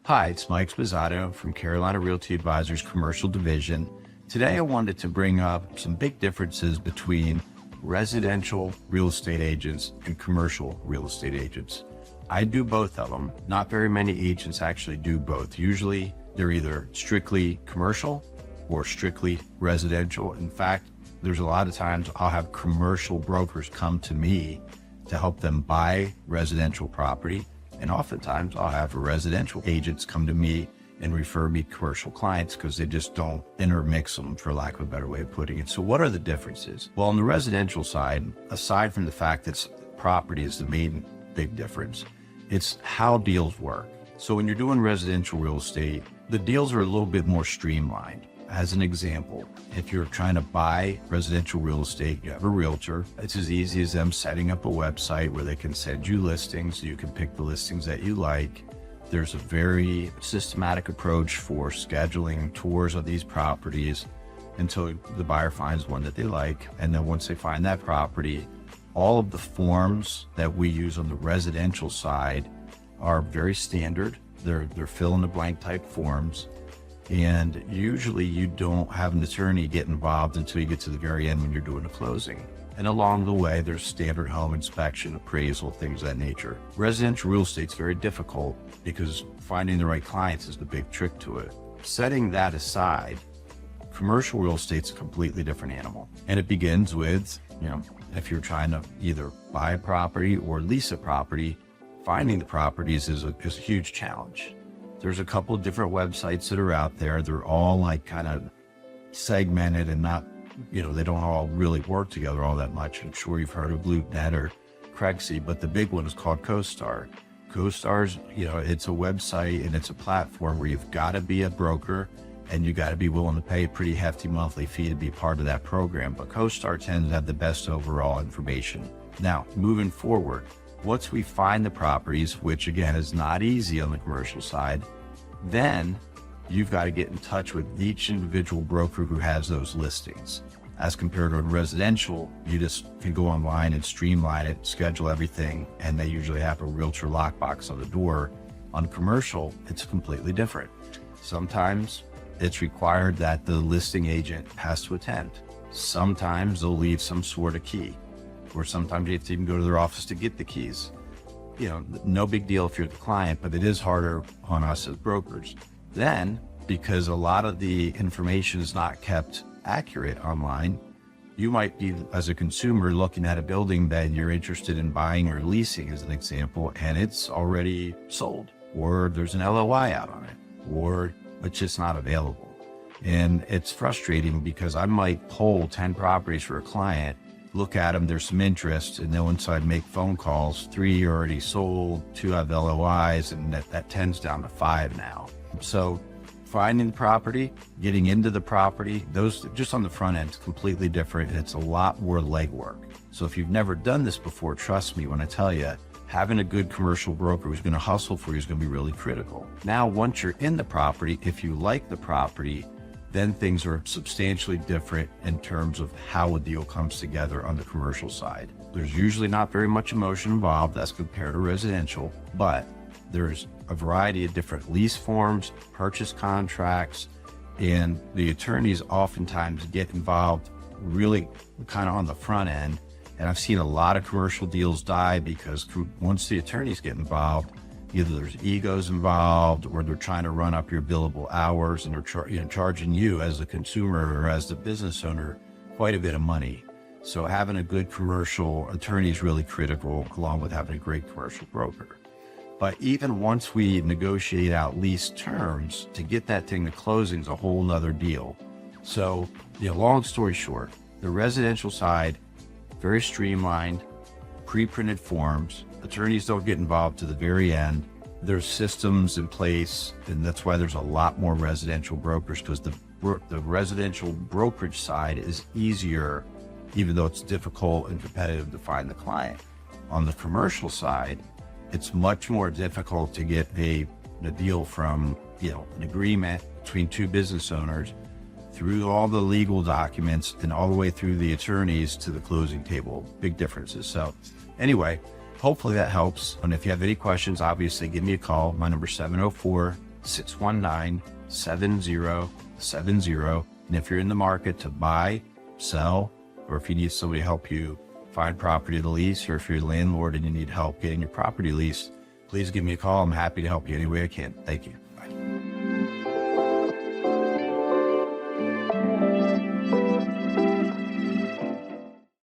Hi, it's Mike Sposato from Carolina Realty Advisors Commercial Division. Today I wanted to bring up some big differences between residential real estate agents and commercial real estate agents. I do both of them. Not very many agents actually do both. Usually they're either strictly commercial or strictly residential. In fact, there's a lot of times I'll have commercial brokers come to me to help them buy residential property. And oftentimes I'll have residential agents come to me and refer me commercial clients because they just don't intermix them, for lack of a better way of putting it. So what are the differences? Well, on the residential side, aside from the fact that property is the main big difference, it's how deals work. So when you're doing residential real estate, the deals are a little bit more streamlined. As an example, if you're trying to buy residential real estate, you have a realtor. It's as easy as them setting up a website where they can send you listings. You can pick the listings that you like. There's a very systematic approach for scheduling tours of these properties until the buyer finds one that they like. And then once they find that property, all of the forms that we use on the residential side are very standard. They're fill in the blank type forms. And usually you don't have an attorney get involved until you get to the very end when you're doing a closing. And along the way, there's standard home inspection, appraisal, things of that nature. Residential real estate's very difficult because finding the right clients is the big trick to it. Setting that aside, commercial real estate's a completely different animal. And it begins with, if you're trying to either buy a property or lease a property, finding the properties is a huge challenge. There's a couple of different websites that are out there. They're all like kind of segmented and not, they don't all really work together all that much. I'm sure you've heard of LoopNet or Craigsy, but the big one is called CoStar. CoStar's, it's a website and it's a platform where you've got to be a broker and you got to be willing to pay a pretty hefty monthly fee to be part of that program. But CoStar tends to have the best overall information. Now, moving forward, once we find the properties, which again is not easy on the commercial side, then you've got to get in touch with each individual broker who has those listings. As compared to residential, you just can go online and streamline it, schedule everything, and they usually have a realtor lockbox on the door. On commercial, it's completely different. Sometimes it's required that the listing agent has to attend. Sometimes they'll leave some sort of key, or sometimes you have to even go to their office to get the keys. No big deal if you're the client, but it is harder on us as brokers. Then, because a lot of the information is not kept accurate online, you might be, as a consumer, looking at a building that you're interested in buying or leasing, as an example, and it's already sold, or there's an LOI out on it, or it's just not available. And it's frustrating because I might poll 10 properties for a client, look at them, there's some interest, and then once I make phone calls, 3 are already sold, 2 have LOIs, and that tends down to 5 now. So finding the property, getting into the property, those just on the front end is completely different. And it's a lot more legwork. So if you've never done this before, trust me when I tell you, having a good commercial broker who's going to hustle for you is going to be really critical. Now, once you're in the property, if you like the property, then things are substantially different in terms of how a deal comes together on the commercial side. There's usually not very much emotion involved as compared to residential, but there's a variety of different lease forms, purchase contracts, and the attorneys oftentimes get involved really kind of on the front end. And I've seen a lot of commercial deals die because once the attorneys get involved, either there's egos involved or they're trying to run up your billable hours and they're charging you as the consumer or as the business owner quite a bit of money. So having a good commercial attorney is really critical, along with having a great commercial broker. But even once we negotiate out lease terms, to get that thing to closing is a whole nother deal. So, long story short, the residential side, very streamlined, pre-printed forms. Attorneys don't get involved to the very end. There's systems in place, and that's why there's a lot more residential brokers, because the residential brokerage side is easier, even though it's difficult and competitive to find the client. On the commercial side, it's much more difficult to get a deal from, an agreement between 2 business owners through all the legal documents and all the way through the attorneys to the closing table. Big differences. So anyway, hopefully that helps. And if you have any questions, obviously give me a call. My number is 619-7070. And if you're in the market to buy, sell, or if you need somebody to help you find property to lease, or if you're a landlord and you need help getting your property leased, please give me a call. I'm happy to help you any way I can. Thank you.